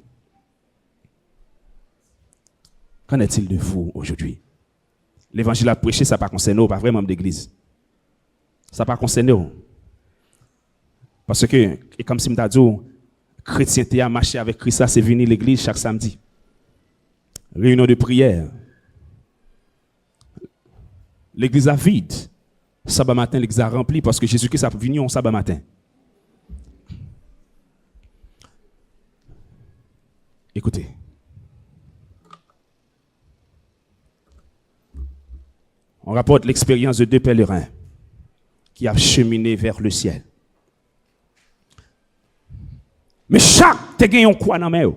Qu'en est-il de vous aujourd'hui? L'évangile à prêcher, ça ne concerne pas vraiment d'église. Ça ne concerne pas. Parce que, et comme si je dit, chrétienté a marché avec Christ, c'est venir l'église chaque samedi. Réunion de prière. L'église a vide. Sabbat matin, l'église a rempli parce que Jésus-Christ a venu en sabbat matin. Écoutez. On rapporte l'expérience de 2 pèlerins qui ont cheminé vers le ciel. Mais chaque te gagné quoi dans main?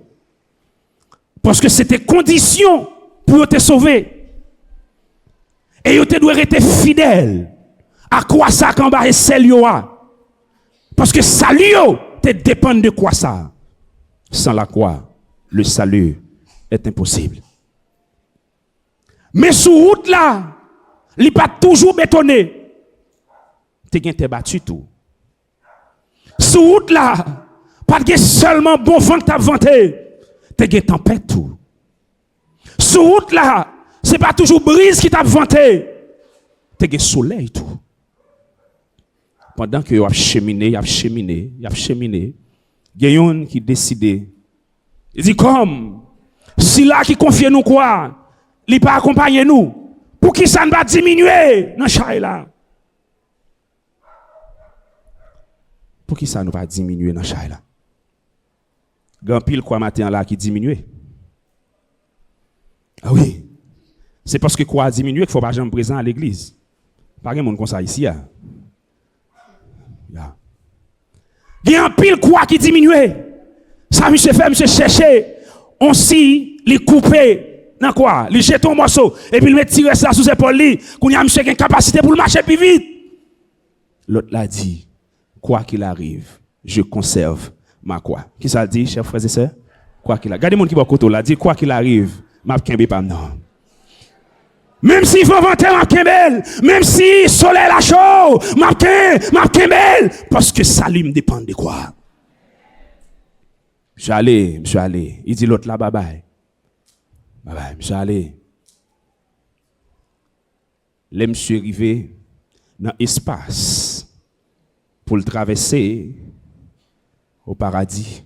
Parce que c'était condition pour te sauver. Et tu dois être fidèle à quoi ça qu'en bas et celle parce que salut te dépend de quoi ça. Sans la croix, le salut est impossible. Mais sur route là, il n'est pas toujours bétonné. Tu as battu tout. Sur route là, pas de seulement bon vent que tu as vanté. Tu as tempête tout. Sur route là, ce n'est pas toujours brise qui t'a vanté. Tu as soleil tout. Pendant que tu as cheminé, il y a un qui décide. Il dit comme, si là qui confie nous quoi, il ne pas accompagner nous. Pour qui ça ne va diminuer dans le là? Pour qui ça ne va diminuer dans le là? Grand pile quoi matin là qui diminue. Ah oui. C'est parce que quoi a diminué qu'il ne faut pas jamais présent à l'église. Pas de monde comme ça ici. Il y a un pile quoi qui diminue. Ça, monsieur fait, monsieur chercher. On s'y, les couper. Dans quoi? Les jeter un morceau. Et puis, il met tirer ça sous épaule. Qu'on y a monsieur qui a une capacité pour le marcher plus vite. L'autre l'a dit, quoi qu'il arrive, je conserve ma quoi. Qui ça dit, chers frères et sœurs? Quoi qu'il arrive. Regardez mon qui va côté là, dit quoi qu'il arrive, ma kembe pas non. Même s'il faut vanter ma kembel, même si soleil la chaud, ma kembel, parce que ça lui me dépend de quoi. Monsieur allé. Il dit l'autre là, bye bye. Bye bye, monsieur allé. Les monsieur arrivé dans l'espace pour le traverser au paradis.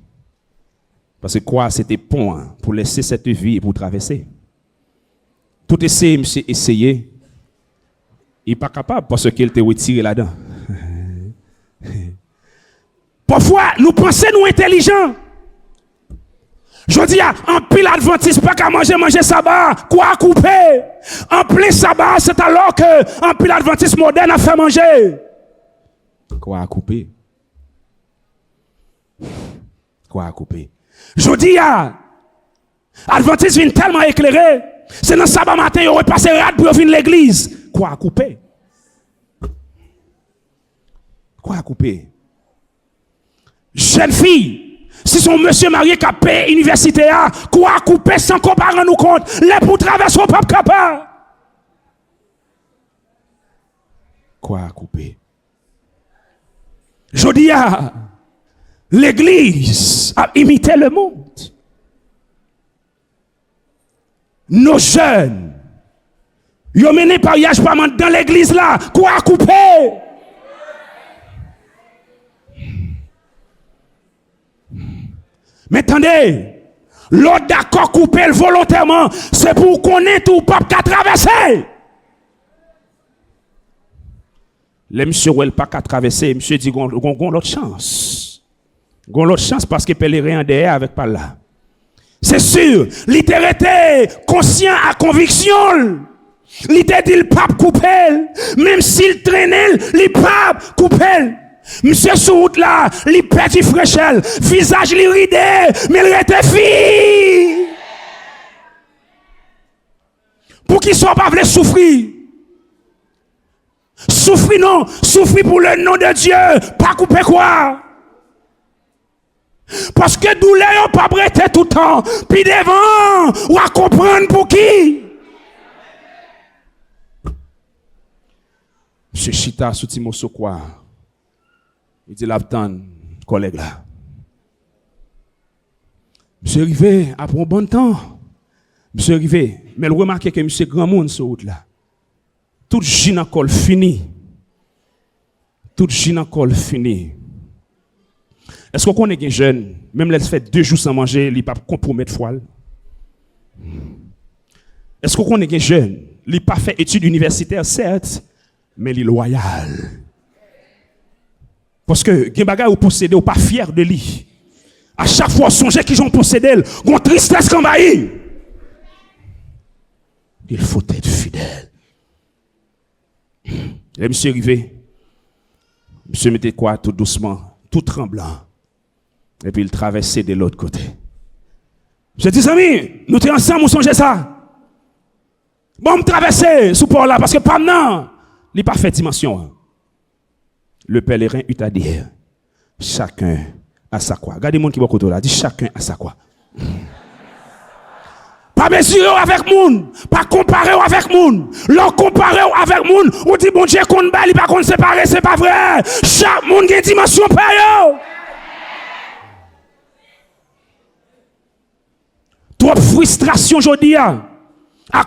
Parce que quoi, c'était pont pour laisser cette vie et pour traverser. Tout essayé, monsieur essayé. Il n'est pas capable parce qu'il était retiré là-dedans. Parfois, nous pensons nous intelligents. Je dis, en pile adventiste, pas qu'à manger sabbat, quoi couper. En plein sabbat, c'est alors que en pile adventiste moderne a fait manger. Quoi couper. Quoi couper. Je dis, adventiste vient tellement éclairé. C'est dans sabbat matin, il aurait passé rad pour venir l'église. Quoi couper. Quoi couper. Jeune fille. Si son monsieur marié qui a payé l'université, quoi couper sans qu'on parle nous compte, les pour traverser au pape capable. Quoi couper. Je dis l'église a imité le monde. Nos jeunes, ils ont mené pariage pas dans l'église là, quoi couper. Mais attendez, l'autre d'accord couper volontairement, c'est pour qu'on ait tout pape qu'à traverser. Les monsieur ou pas qu'à traverser, monsieur dit qu'on l'autre chance. Qu'on l'autre chance parce que pèlerin derrière avec par là. C'est sûr, l'itérité conscient à conviction. L'ité dit le pape couper, même s'il traînait, le pape couper. Monsieur sous route là, li petit fraîchel, visage li ridé, mais il était fille. Pour qu'il soit pas voulu souffrir. Souffrir non, souffrir pour le nom de Dieu, pas couper quoi. Parce que douleur pas prêté tout le temps, puis devant, ou à comprendre pour qui. Monsieur Chita sous Timoso quoi. Il dit l'abtan, collègue là. Monsieur arrivé après un bon temps. Monsieur arrivé, mais le remarquez que monsieur grand monde sur route là. Tout gynécole fini. Tout gynécole fini. Est-ce qu'on connaît un jeune, même elle fait 2 jours sans manger, il ne peut pas compromettre foi? Est-ce qu'on connaît un jeune, il n'a pas fait études universitaires certes, mais il est loyal. Parce que gen bagay ou possédé ou pas fier de lui. À chaque fois songez qu'ils ont possédé, gon tristesse qu'envahit. Il faut être fidèle. Et monsieur arrivé. Monsieur mettait quoi tout doucement, tout tremblant. Et puis il traversait de l'autre côté. Je dis amis, nous sommes ensemble, nous songez ça. Bon, me traverser sous port là parce que pas maintenant, il n'est pas fait dimension. Le pèlerin eut à dire, chacun a sa quoi. Regardez le monde qui va côté là, dit chacun a sa quoi. Pas mesurer avec moun, pas comparer avec moun. L'on comparer avec moun, on dit bon Dieu qu'on bat, il pas qu'on séparer, c'est pas vrai. Chaque monde a une dimension pareille. Trop frustration aujourd'hui à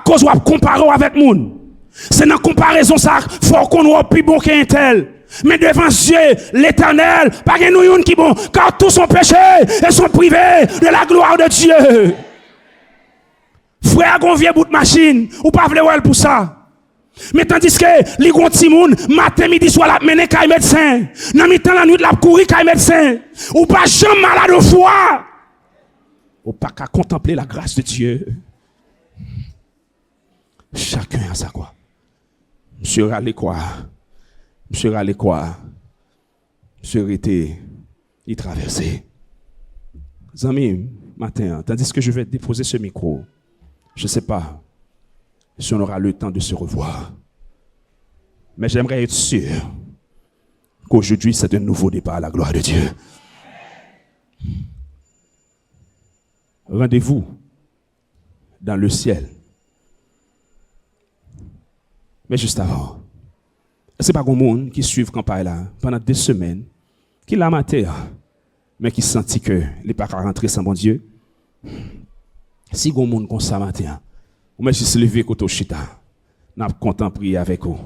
cause de comparer avec moun. C'est dans comparaison ça, faut qu'on soit plus bon qu'un tel. Mais devant Dieu, l'Éternel, pas que nous qui bon, car tous sont péchés et sont privés de la gloire de Dieu. Frère, on vient bout de machine, ou pas vle wel pour ça. Mais tandis que les gros timoun, matin, midi, soir, la mené kay médecin. Nan mi-temps la nuit, la courir kay médecin. Ou pas jamais malade au foie. Ou pas qu'à contempler la grâce de Dieu. Chacun a sa quoi. Monsieur râle quoi. Monsieur râle quoi. Monsieur était y traverser. Amis, matin, tandis que je vais déposer ce micro, je ne sais pas si on aura le temps de se revoir. Mais j'aimerais être sûr qu'aujourd'hui, c'est un nouveau départ à la gloire de Dieu. Rendez-vous dans le ciel. Mais juste avant, ce n'est pas un monde qui suit la campagne là pendant 2 semaines, qui l'a maté, mais qui sentit que il n'est pas qu'à rentrer sans bon Dieu. Si un monde comme ça matin, on va juste lever côté chita, n'a pas content prier avec vous.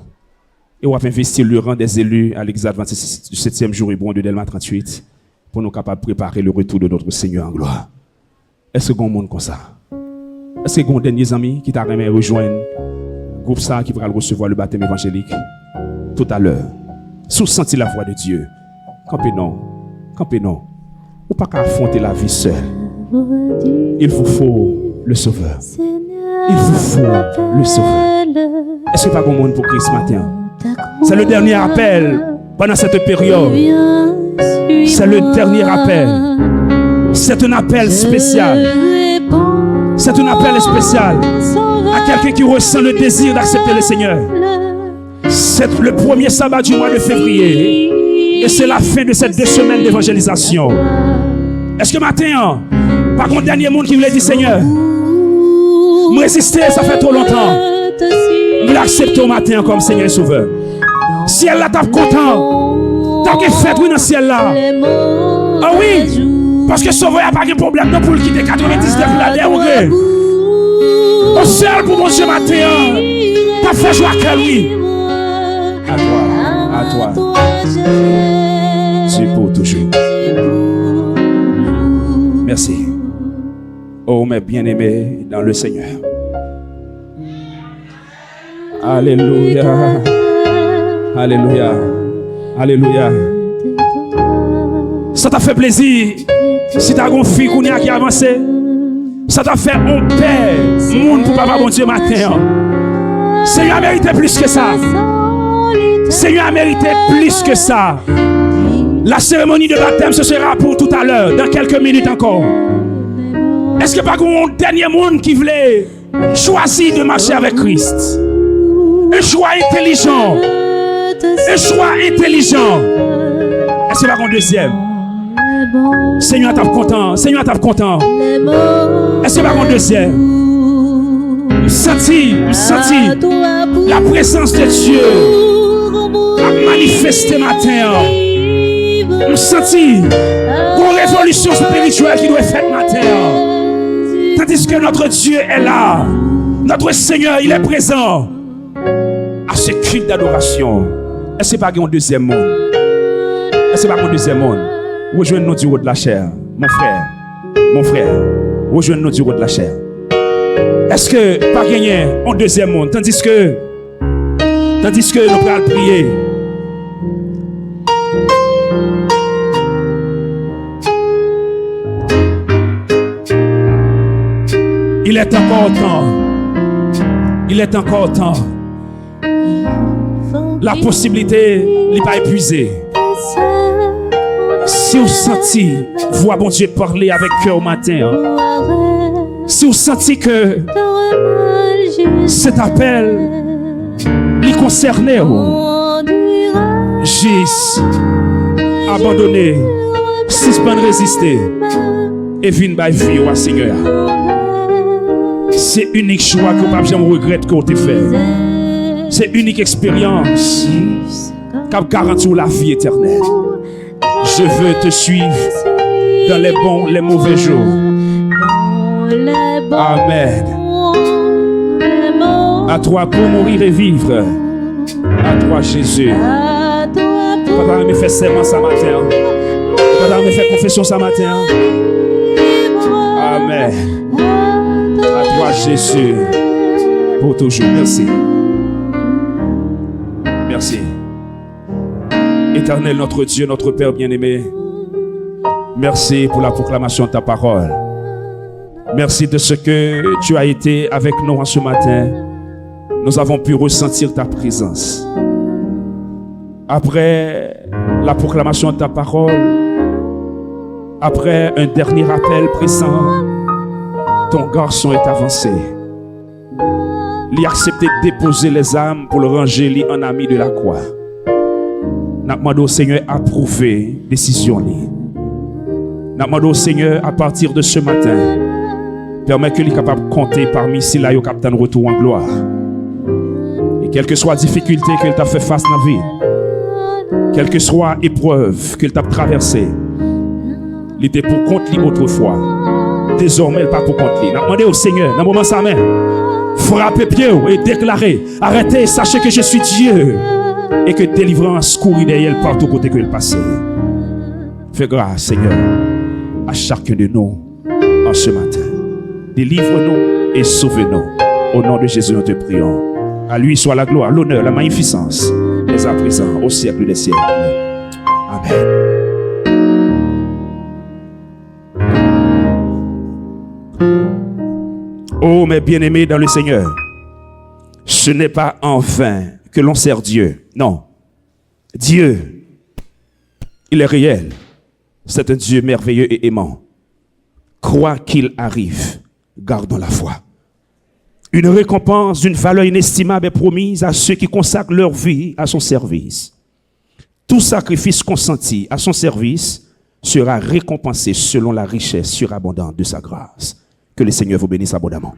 Et on va investir le rang des élus à l'église adventiste du 7e jour et bon de Delma 38 pour nous capables de préparer le retour de notre Seigneur en gloire. Est-ce qu'il y a un monde comme ça? Est-ce qu'il y a un dernier ami qui t'a rejoindre le groupe ça qui va recevoir le baptême évangélique tout à l'heure? Si vous sentez la voix de Dieu, campez non. Ou pas qu'à affronter la vie seule. Il vous faut le Sauveur. Il vous faut le Sauveur. Est-ce qu'il n'y a pas de monde pour Christ ce matin? C'est le dernier appel pendant cette période. C'est le dernier appel. C'est un appel spécial. C'est un appel spécial à quelqu'un qui ressent le désir d'accepter le Seigneur. C'est le premier sabbat du mois de février. Et c'est la fin de ces 2 semaines d'évangélisation. Est-ce que matin, par contre, dernier monde qui voulait dire Seigneur, me résister, ça fait trop longtemps. Me l'accepter au matin comme Seigneur et Sauveur. Si elle là, t'as content. T'as qu'à faire dans le ciel là. Ah oui, parce que Sauveur n'a pas de problème non pour le quitter 99 la dernière. Au seul pour mon Dieu matin, t'as fait joie qu'à lui. À toi. Tu pour toujours. Merci. Oh, mes bien-aimés dans le Seigneur. Alléluia. Alléluia. Alléluia. Ça t'a fait plaisir. Si t'as une fille qui a avancé, ça t'a fait un père. Monde pour papa bon Dieu matin. Seigneur a mérité plus que ça. Seigneur a mérité plus que ça. La cérémonie de baptême, ce sera pour tout à l'heure, dans quelques minutes encore. Est-ce que pas un dernier monde qui voulait choisir de marcher avec Christ? Un choix intelligent. Un choix intelligent. Est-ce que pas un deuxième? Seigneur, t'as content. Seigneur, t'as content. Est-ce que pas un deuxième? Me sentis la présence de Dieu a manifesté matin. Me sentis une révolution spirituelle qui doit être faite matin. Tandis que notre Dieu est là. Notre Seigneur, il est présent. À ce culte d'adoration. Est-ce que pas un deuxième monde? Est-ce que pas un deuxième monde? Rejoignez-nous du haut de la chair. Mon frère. Rejoignez-nous du haut de la chair. Est-ce que pas gagner un deuxième monde? Tandis que nous allons prier. Il est encore temps. La possibilité n'est pas épuisée. Si vous sentez, voix bon Dieu parler avec cœur au matin. Si vous sentez que cet appel les concernait, juste abandonner, suspendre, résister et venir by vie au Seigneur. C'est unique choix que pas jamais regrette qu'on t'a fait. C'est unique expérience qui garantit la vie éternelle. Je veux te suivre dans les bons, les mauvais jours. Amen. À toi pour mourir et vivre. À toi Jésus. Papa me fait serment ce matin. Papa me fait confession ce matin. Amen. À toi Jésus. Pour toujours. Merci. Merci. Éternel notre Dieu, notre Père bien-aimé. Merci pour la proclamation de ta parole. Merci de ce que tu as été avec nous en ce matin. Nous avons pu ressentir ta présence. Après la proclamation de ta parole, Après un dernier appel pressant, ton garçon est avancé. Il a accepté de déposer les âmes pour le ranger li en ami de la croix. N'a demandé au Seigneur approuver décision li. N'a demandé au Seigneur à partir de ce matin, permet qu'il soit capable de compter parmi si là yo capitaine retour en gloire. Et quelle que soit la difficulté qu'il t'a fait face dans la vie, quelle que soit l'épreuve qu'il t'a traversée, il était pour compte lui autrefois. Désormais, il n'est pas pour compte lui. N'a demandé au Seigneur, dans le moment sa main, frappez pied et déclarez, arrêtez, sachez que je suis Dieu et que délivrance courit derrière partout côté que il passait. Fais grâce, Seigneur, à chacun de nous en ce matin. Délivre-nous et sauve-nous. Au nom de Jésus, nous te prions. À lui soit la gloire, l'honneur, la magnificence, dès à présent, au siècle des siècles. Amen. Oh, mes bien-aimés dans le Seigneur, ce n'est pas en vain que l'on sert Dieu. Non. Dieu, il est réel. C'est un Dieu merveilleux et aimant. Quoi qu'il arrive, gardons la foi. Une récompense d'une valeur inestimable est promise à ceux qui consacrent leur vie à son service. Tout sacrifice consenti à son service sera récompensé selon la richesse surabondante de sa grâce. Que le Seigneur vous bénisse abondamment.